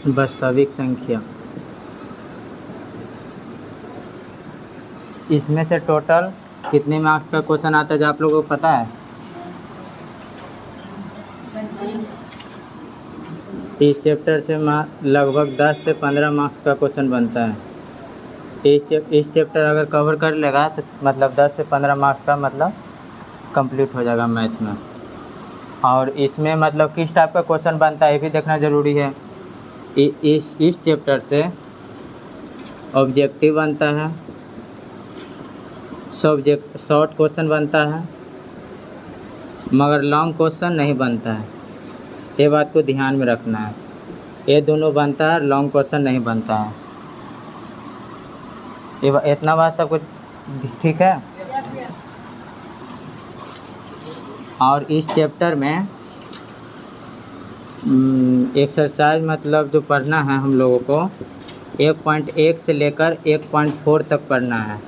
वास्तविक संख्या। इसमें से टोटल कितने मार्क्स का क्वेश्चन आता है जो आप लोगों को पता है? इस चैप्टर से लगभग 10 से 15 मार्क्स का क्वेश्चन बनता है। इस चैप्टर अगर कवर कर लेगा तो मतलब 10 से 15 मार्क्स का मतलब कंप्लीट हो जाएगा मैथ में। और इसमें मतलब किस टाइप का क्वेश्चन बनता है ये भी देखना ज़रूरी है। इस चैप्टर से ऑब्जेक्टिव बनता है, शॉर्ट क्वेश्चन बनता है, मगर लॉन्ग क्वेश्चन नहीं बनता है। ये बात को ध्यान में रखना है। ये दोनों बनता है, लॉन्ग क्वेश्चन नहीं बनता है। ये इतना बात सबको ठीक है? और इस चैप्टर में एक्सरसाइज मतलब जो पढ़ना है हम लोगों को 1.1 से लेकर 1.4 तक पढ़ना है।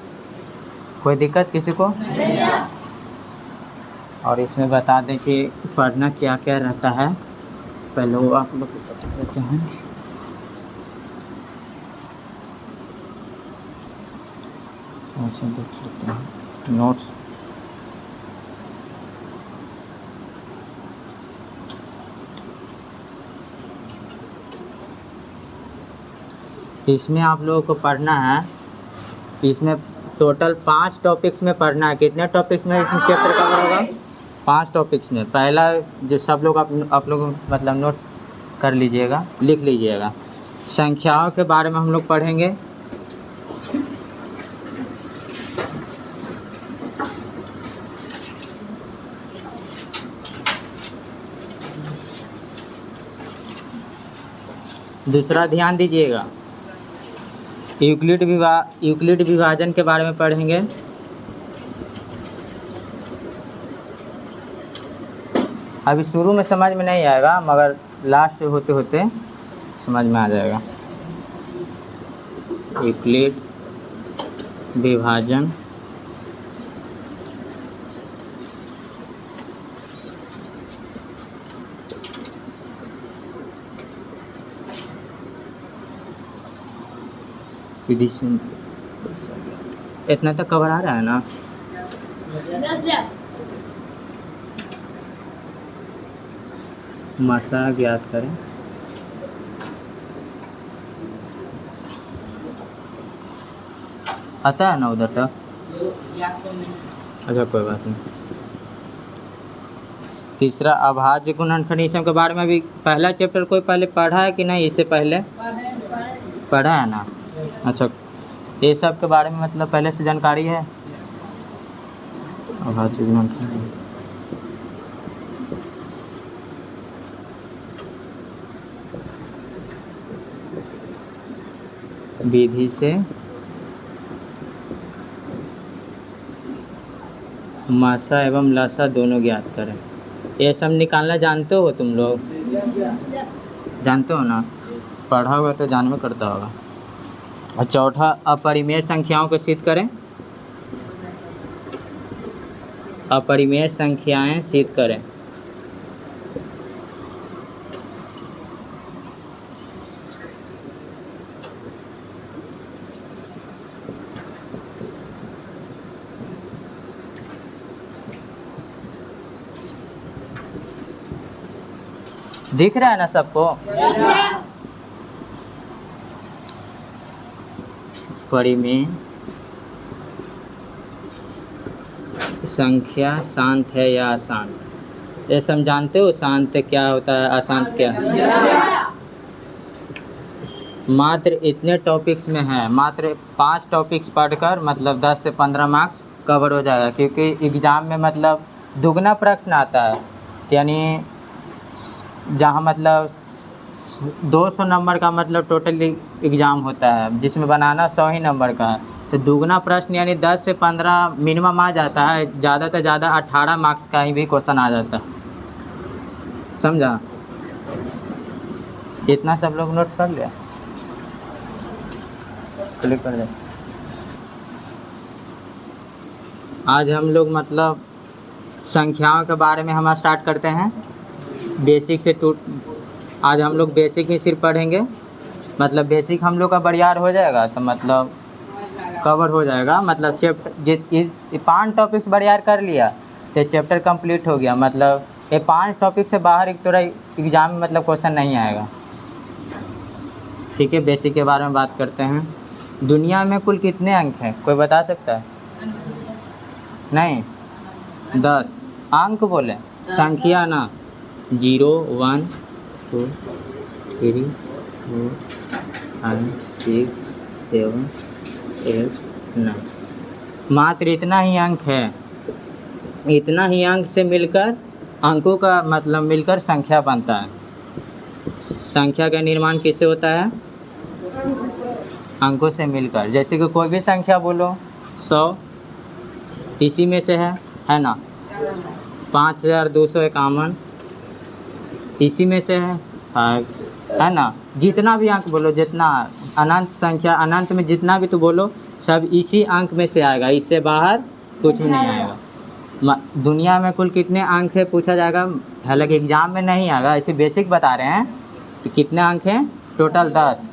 कोई दिक्कत किसी को? और इसमें बता दें कि पढ़ना क्या क्या रहता है, पहले वो आप लोग बता देते हैं। ऐसे देख लेते हैं नोट्स। इसमें आप लोगों को पढ़ना है, इसमें टोटल 5 टॉपिक्स में पढ़ना है। कितने टॉपिक्स में इसमें चैप्टर कवर होगा? 5 टॉपिक्स में। पहला जो सब लोग आप लोग मतलब नोट्स कर लीजिएगा, लिख लीजिएगा। संख्याओं के बारे में हम लोग पढ़ेंगे। दूसरा ध्यान दीजिएगा, यूक्लिड विभाजन के बारे में पढ़ेंगे। अभी शुरू में समझ में नहीं आएगा मगर लास्ट होते होते समझ में आ जाएगा। यूक्लिड विभाजन, विधि से इतना तक कवर आ रहा है ना? मासा ज्ञात करें। आता है ना उधर तक? अच्छा कोई बात नहीं। तीसरा अभाज्य गुणनखंड, इन सब के बारे में भी पहला चैप्टर कोई पहले पढ़ा है कि नहीं? इससे पहले पढ़ा है ना? अच्छा, ये सब के बारे में मतलब पहले से जानकारी है। अभाज्य गुणनखंड विधि से मासा एवं लासा दोनों ज्ञात करें। ये सब निकालना जानते हो तुम लोग? जानते हो ना? पढ़ा होगा तो जानवे करता होगा। और चौथा अपरिमेय संख्याओं को सिद्ध करें। अपरिमेय संख्याएं सिद्ध करें। दिख रहा है ना सबको? परिमेय संख्या शांत है या अशांत, ये सब जानते हो? शांत क्या होता है, अशांत क्या है? मात्र इतने टॉपिक्स में है, मात्र 5 टॉपिक्स पढ़कर मतलब 10 से 15 मार्क्स कवर हो जाएगा। क्योंकि एग्ज़ाम में मतलब दुगना प्रश्न आता है, यानी जहाँ मतलब 200 नंबर का मतलब टोटल एग्ज़ाम होता है जिसमें बनाना 100 ही नंबर का है, तो दुगना प्रश्न यानी 10 से 15 मिनिमम आ जाता है। ज़्यादा से ज़्यादा 18 मार्क्स का ही भी क्वेश्चन आ जाता है। समझा? इतना सब लोग नोट कर लिया? क्लिक कर दे। आज हम लोग मतलब संख्याओं के बारे में हम स्टार्ट करते हैं बेसिक से। आज हम लोग बेसिक ही सिर्फ पढ़ेंगे। मतलब बेसिक हम लोग का बढ़ियार हो जाएगा तो मतलब कवर हो जाएगा। मतलब चैप्टर 5 टॉपिक्स बढ़ियार कर लिया तो चैप्टर कंप्लीट हो गया। मतलब ये 5 टॉपिक से बाहर एक तोरा एग्ज़ाम में मतलब क्वेश्चन नहीं आएगा। ठीक है, बेसिक के बारे में बात करते हैं। दुनिया में कुल कितने अंक हैं, कोई बता सकता है? नहीं, 10 अंक बोले, संख्या ना। 0 1 2 3 4 5 6 7 8 9, मात्र इतना ही अंक है। इतना ही अंक से मिलकर अंकों का मतलब मिलकर संख्या बनता है। संख्या का निर्माण किससे होता है? अंकों से मिलकर। जैसे कि कोई भी संख्या बोलो, 100 इसी में से है ना। 5251 इसी में से है ना। जितना भी अंक बोलो, जितना अनंत संख्या, अनंत में जितना भी तो बोलो, सब इसी अंक में से आएगा, इससे बाहर कुछ भी नहीं आएगा। दुनिया में कुल कितने अंक है पूछा जाएगा, हालांकि एग्ज़ाम में नहीं आएगा, ऐसे बेसिक बता रहे हैं। तो कितने अंक हैं टोटल? 10।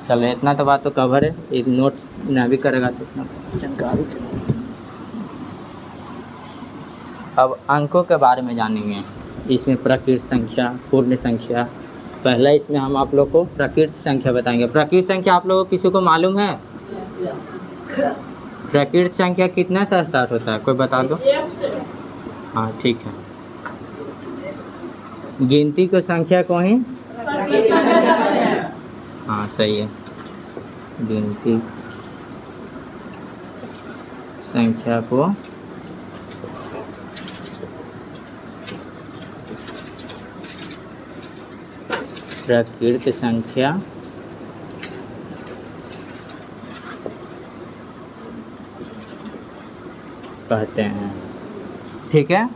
चलो इतना तो बात तो कवर है, एक नोट ना भी करेगा तो इतना जानकारी। अब अंकों के बारे में जानेंगे। इसमें प्रकृत संख्या, पूर्ण संख्या। पहला इसमें हम आप लोग को प्रकृत संख्या बताएंगे। प्रकृत संख्या आप लोगों को किसी को मालूम है? प्रकृत संख्या कितना से स्टार्ट होता है, कोई बता दो। हाँ ठीक है, गिनती को संख्या को ही हाँ सही है, गिनती संख्या को प्रकृत संख्या कहते हैं। ठीक है,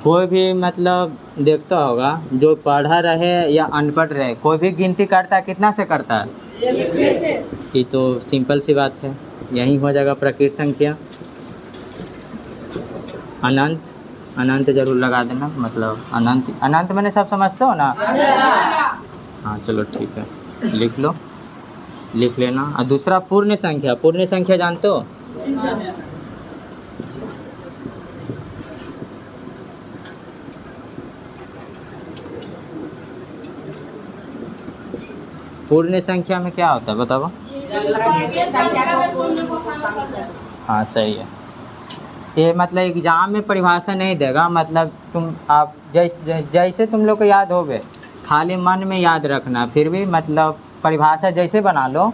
कोई भी मतलब देखता होगा जो पढ़ा रहे या अनपढ़ रहे, कोई भी गिनती करता है कितना से करता है? 1 से। ये तो सिंपल सी बात है, यही हो जाएगा प्रकृत संख्या। अनंत, अनंत जरूर लगा देना, मतलब अनंत, अनंत मैंने सब समझते हो ना। हाँ चलो ठीक है, लिख लो, लिख लेना। और दूसरा पूर्ण संख्या। पूर्ण संख्या जानते हो? पूर्ण संख्या में क्या होता है बताओ? हाँ सही है। ये मतलब एग्ज़ाम में परिभाषा नहीं देगा, मतलब तुम आप जैसे तुम लोग को याद हो गए, खाली मन में याद रखना। फिर भी मतलब परिभाषा जैसे बना लो,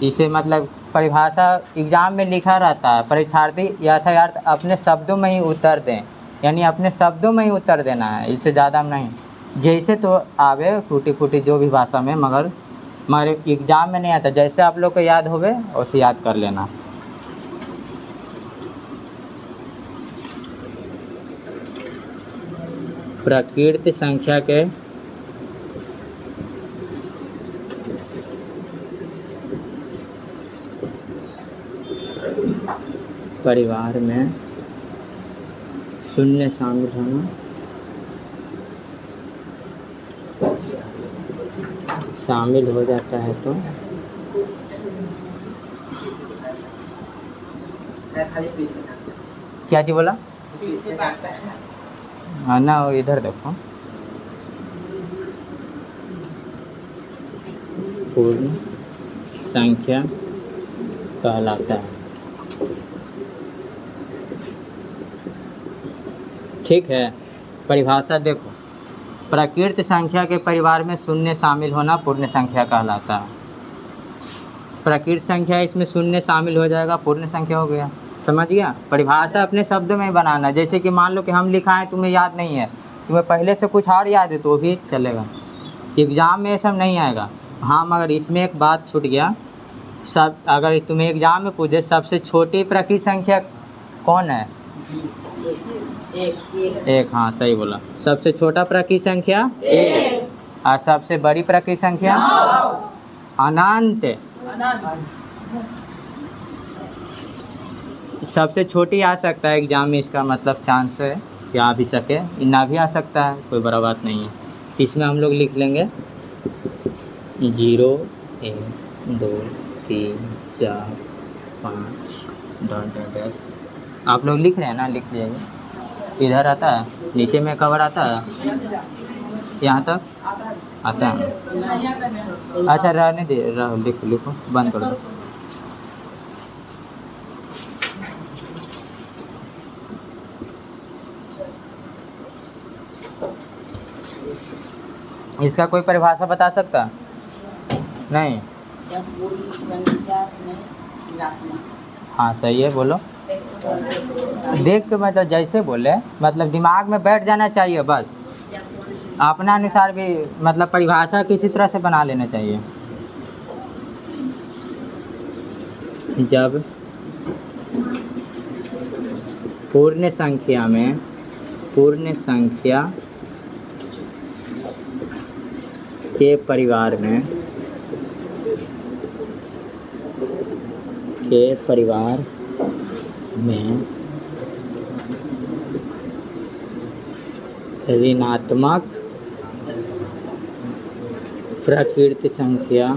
इसे मतलब परिभाषा एग्ज़ाम में लिखा रहता है, परीक्षार्थी यथार्थ अपने शब्दों में ही उत्तर दें, यानी अपने शब्दों में ही उत्तर देना है, इससे ज़्यादा नहीं। जैसे तो आवे टूटी फूटी जो भी भाषा में, मगर एग्ज़ाम में नहीं आता। जैसे आप लोग को याद होवे वैसे याद कर लेना। प्रकृत संख्या के परिवार में शून्य शामिल होना शामिल हो जाता है तो क्या जी बोला? हाँ ना, इधर देखो, पूर्ण संख्या कहलाता है। ठीक है, परिभाषा देखो, प्रकृत संख्या के परिवार में शून्य शामिल होना पूर्ण संख्या कहलाता है। प्रकृत संख्या इसमें शून्य शामिल हो जाएगा, पूर्ण संख्या हो गया। समझ गया? परिभाषा अपने शब्द में बनाना। जैसे कि मान लो कि हम लिखाएं, तुम्हें याद नहीं है, तुम्हें पहले से कुछ और याद है तो भी चलेगा, एग्ज़ाम में ये सब नहीं आएगा। हाँ मगर इसमें एक बात छूट गया, सब अगर तुम्हें एग्ज़ाम में पूछे सबसे छोटी प्रकृत संख्या कौन है? एक। हाँ सही बोला, सबसे छोटा प्रकृत संख्या 1, और सबसे बड़ी प्रकृत संख्या अनंत। सबसे छोटी आ सकता है एग्ज़ाम में, इसका मतलब चांस है कि आ भी सके, ना भी आ सकता है, कोई बड़ा बात नहीं है। इसमें हम लोग लिख लेंगे 0 1 2 3 4 5 डॉट डॉट डैश। आप लोग लिख रहे हैं ना, लिख लीजिए। इधर आता है, नीचे में कवर आता है, यहाँ तक आता है। अच्छा रहने दे, लिखो लिखो, बंद कर दो। इसका कोई परिभाषा बता सकता? नहीं। हाँ सही है, बोलो। देख के मतलब जैसे बोले, मतलब दिमाग में बैठ जाना चाहिए बस। अपना अनुसार भी मतलब परिभाषा किसी तरह से बना लेना चाहिए। जब पूर्ण संख्या के परिवार में ऋणात्मक प्रकृति संख्या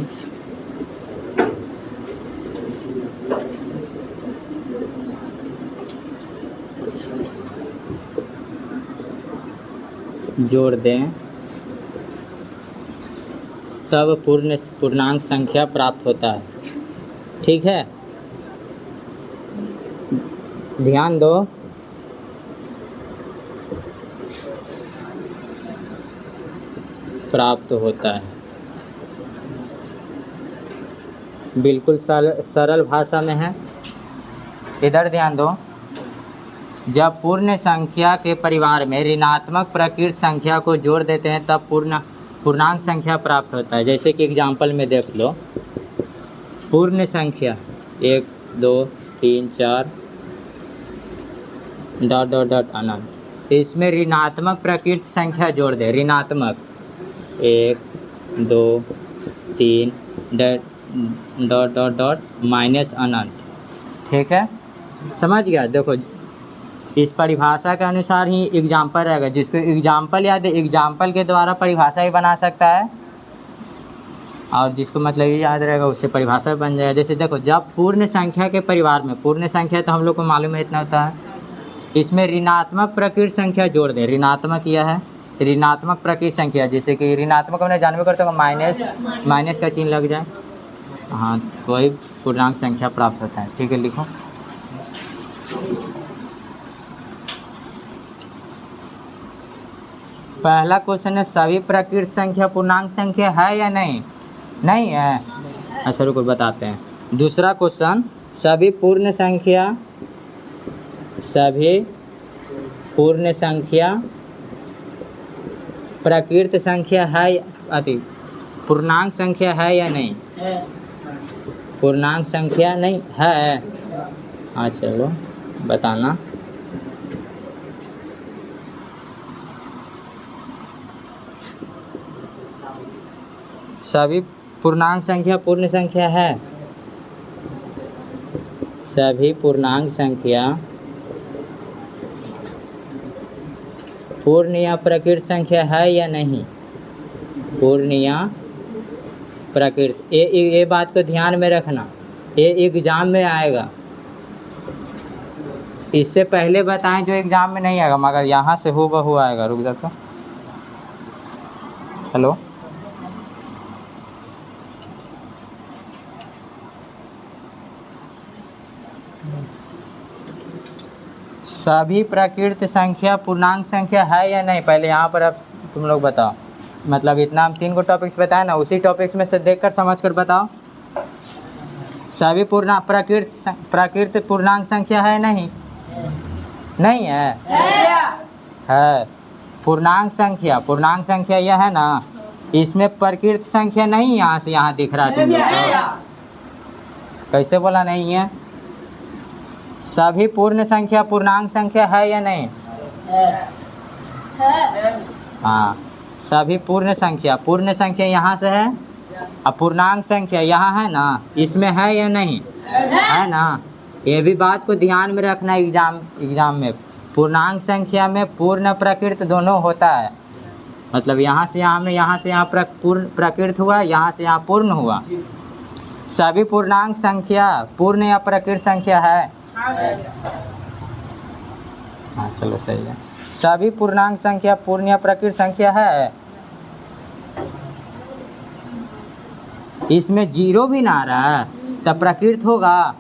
जोड़ दें तब पूर्णांक संख्या प्राप्त होता है। ठीक है, ध्यान दो। प्राप्त होता है, बिल्कुल सरल भाषा में है। इधर ध्यान दो। जब पूर्ण संख्या के परिवार में ऋणात्मक प्रकृत संख्या को जोड़ देते हैं तब पूर्णांक संख्या प्राप्त होता है। जैसे कि एग्जाम्पल में देख लो, पूर्ण संख्या 1 2 3 4 डॉट डॉट डॉट अनंत। इसमें ऋणात्मक प्रकृत संख्या जोड़ दे, ऋणात्मक 1 2 3 डॉट डॉट डॉट माइनस अनंत। ठीक है, समझ गया। देखो इस परिभाषा के अनुसार ही एग्जाम्पल रहेगा। जिसको एग्जाम्पल याद है, एग्जाम्पल के द्वारा परिभाषा ही बना सकता है, और जिसको मतलब ये याद रहेगा उससे परिभाषा बन जाएगा। जैसे देखो, जब पूर्ण संख्या के परिवार में, पूर्ण संख्या तो हम लोग को मालूम है इतना होता है, इसमें ऋणात्मक प्रकृत संख्या जोड़ दें। ऋणात्मक यह है, ऋणात्मक प्रकृत संख्या, जैसे कि ऋणात्मक हमने जानवे करते हैं, माइनस का चिन्ह लग जाए, हाँ तो वही पूर्णांक संख्या प्राप्त होता है। ठीक है, लिखो। पहला क्वेश्चन है, सभी प्रकृत संख्या पूर्णांक संख्या है या नहीं? नहीं है। अच्छा रुको बताते हैं। दूसरा क्वेश्चन, सभी पूर्ण संख्या प्रकृत संख्या है, अति पूर्णांक संख्या है या नहीं? पूर्णांक संख्या नहीं है। हाँ चलो बताना। सभी पूर्णांक संख्या पूर्ण संख्या है। सभी पूर्णांक संख्या पूर्ण या प्रकृत संख्या है या नहीं? पूर्ण या प्रकृत, ये बात को ध्यान में रखना, ये एग्जाम में आएगा। इससे पहले बताएं जो एग्जाम में नहीं आएगा, मगर यहाँ से हूबहू आएगा। रुक जा तो, हेलो। सभी प्रकृत संख्या पूर्णांक संख्या है या नहीं? पहले यहाँ पर अब तुम लोग बताओ। मतलब इतना हम 3 को टॉपिक्स बताए ना, उसी टॉपिक्स में से देखकर समझकर बताओ। सभी प्रकृत पूर्णांक संख्या है नहीं? नहीं है। है पूर्णांक संख्या यह है ना, इसमें प्रकृत संख्या नहीं, यहाँ से यहाँ दिख रहा है तुम लोग। कैसे बोला नहीं है? सभी पूर्ण संख्या पूर्णांक संख्या है या नहीं? हाँ, सभी पूर्ण संख्या यहाँ से है, अब पूर्णांक संख्या यहाँ है ना, इसमें है या नहीं? है ना। ये भी बात को ध्यान में रखना एग्जाम में। पूर्णांक संख्या में पूर्ण प्रकृत दोनों होता है। मतलब यहाँ से यहाँ में यहाँ से यहाँ प्रकृत हुआ, यहाँ से यहाँ पूर्ण हुआ। सभी पूर्णांक संख्या पूर्ण या प्रकृत संख्या है? हाँ चलो सही है। सभी पूर्णांक संख्या पूर्ण या प्रकृत संख्या है? इसमें जीरो भी ना आ रहा है तब प्रकृत होगा?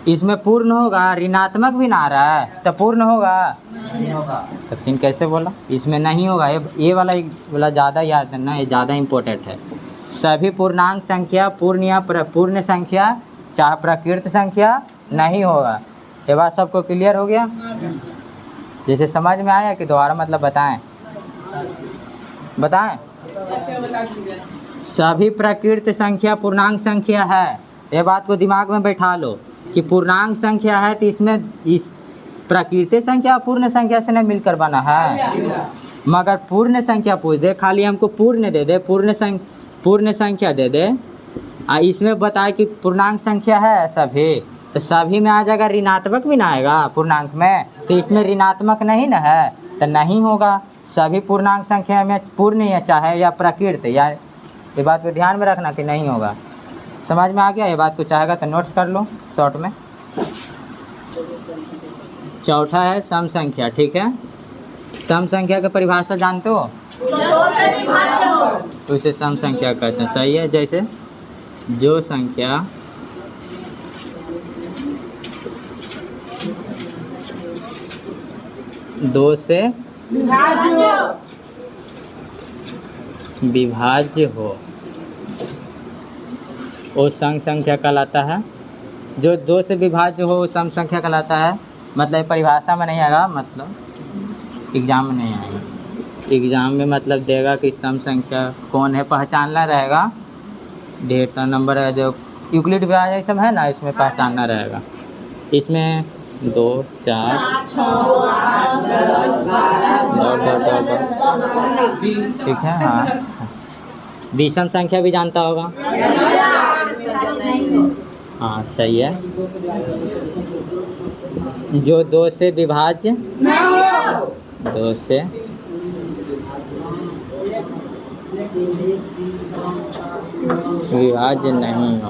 इसमें पूर्ण होगा, ऋणात्मक भी ना आ रहा है तब पूर्ण होगा? नहीं होगा। तो फिर कैसे बोला? इसमें नहीं होगा। ये वाला ज़्यादा याद करना, ये ज़्यादा इम्पोर्टेंट है। सभी पूर्णांक संख्या पूर्ण या पूर्ण संख्या चाहे प्रकृत संख्या नहीं होगा। ये बात सबको क्लियर हो गया? जैसे समझ में आया कि दोबारा मतलब बताएं? सभी प्रकृत संख्या पूर्णांक संख्या है। ये बात को दिमाग में बैठा लो कि पूर्णांक संख्या है तो इसमें इस प्रकृति संख्या पूर्ण संख्या से नहीं मिलकर बना है। मगर पूर्ण संख्या पूछ दे, खाली हमको पूर्ण दे दे, पूर्ण संख्या दे दे, इसमें बताए कि पूर्णांक संख्या है सभी, तो सभी में आ जाएगा, ऋणात्मक भी ना आएगा पूर्णांक में, तो इसमें ऋणात्मक नहीं ना है तो नहीं होगा। सभी पूर्णांक संख्या में पूर्ण या चाहे या प्रकृत, या ये बात को ध्यान में रखना कि नहीं होगा। समझ में आ गया? ये बात को चाहेगा तो नोट्स कर लो शॉर्ट में। चौथा है सम संख्या। ठीक है, सम संख्या की परिभाषा जानते हो? तो उसे सम संख्या कहते हैं। सही है। जैसे जो संख्या दो से विभाज्य हो वो सम संख्या कहलाता है। जो दो से विभाज्य हो वो सम संख्या कहलाता है। मतलब परिभाषा में नहीं आएगा, मतलब एग्ज़ाम में नहीं आएगा। एग्ज़ाम में मतलब देगा कि सम संख्या कौन है, पहचानना रहेगा। ढेर सारा नंबर है जो यूक्लिड ब्याज ये सब है ना, इसमें पहचानना रहेगा। इसमें 2 4 ठीक है। हाँ, विषम संख्या भी जानता होगा। हाँ सही है। जो 2 से विभाज्य, 2 से विभाज्य नहीं हो।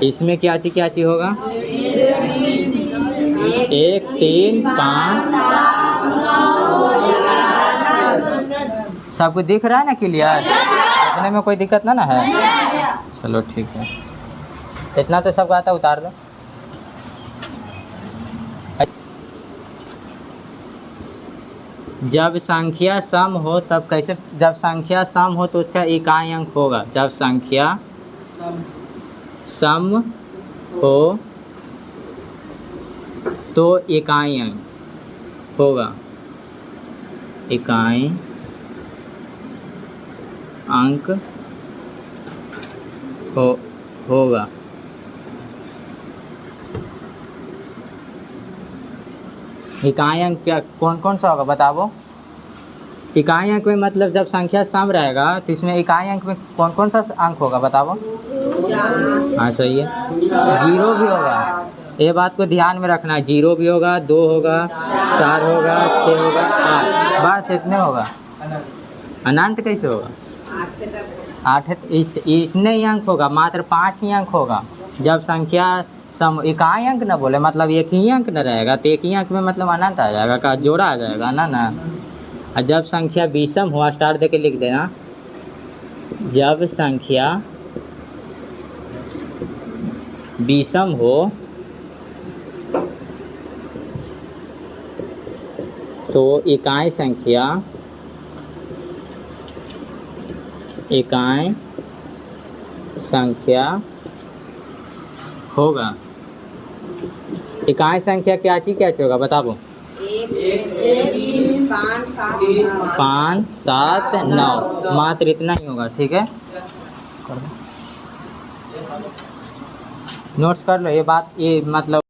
इसमें क्या चीज होगा? 1 3 5 सबको दिख रहा है ना क्लियर? देखने में कोई दिक्कत ना है? चलो ठीक है, इतना तो सबको आता, उतार लो। जब संख्या सम हो तब कैसे? जब संख्या सम हो तो उसका इकाई अंक होगा। जब संख्या सम हो तो इकाई अंक होगा। इकाई अंक होगा। इकाई अंक क्या कौन सा होगा बताओ? इकाई अंक में मतलब जब संख्या सम रहेगा तो इसमें इकाई अंक में कौन सा अंक होगा बताओ? हाँ सही है। 0 भी होगा, ये बात को ध्यान में रखना है। 0 भी होगा, 2 होगा, 4 होगा, 6 होगा, 8, बस इतने होगा। अनंत कैसे होगा? 8 इतने ही अंक होगा, मात्र 5 ही अंक होगा। जब संख्या सम इकाई अंक न बोले मतलब एक ही अंक न रहेगा तो एक ही अंक में मतलब अनंत आ जाएगा, का जोड़ा आ जाएगा ना। और जब संख्या विषम हो, स्टार दे के लिख देना। जब संख्या विषम हो तो इकाई संख्या होगा। इकाई संख्या क्या चीज होगा बताओ? 5 7 9, मात्र इतना ही होगा। ठीक है, नोट्स कर लो ये बात। ये मतलब